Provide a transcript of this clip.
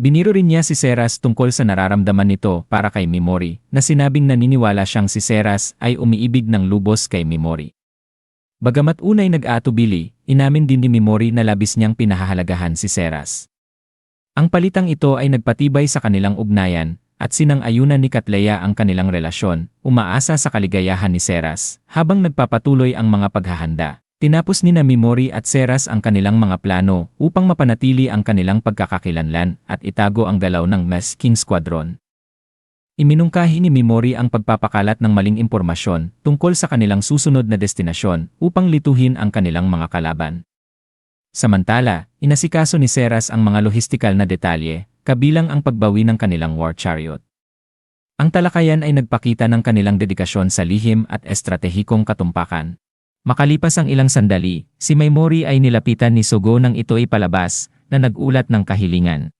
Biniro rin niya si Seras tungkol sa nararamdaman nito para kay Mimori, na sinabing naniniwala siyang si Seras ay umiibig ng lubos kay Mimori. Bagamat unay nag-aatubili, inamin din ni Mimori na labis niyang pinahahalagahan si Seras. Ang palitang ito ay nagpatibay sa kanilang ugnayan, at sinang-ayunan ni Katleya ang kanilang relasyon, umaasa sa kaligayahan ni Seras, habang nagpapatuloy ang mga paghahanda. Tinapos ni na Mimori at Seras ang kanilang mga plano upang mapanatili ang kanilang pagkakakilanlan at itago ang galaw ng Mess King Squadron. Iminungkahi ni Mimori ang pagpapakalat ng maling impormasyon tungkol sa kanilang susunod na destinasyon upang lituhin ang kanilang mga kalaban. Samantala, inasikaso ni Seras ang mga lohistikal na detalye, kabilang ang pagbawi ng kanilang war chariot. Ang talakayan ay nagpakita ng kanilang dedikasyon sa lihim at estratehikong katumpakan. Makalipas ang ilang sandali, si Mimori ay nilapitan ni Sogo nang ito ay palabas na nag-ulat ng kahilingan.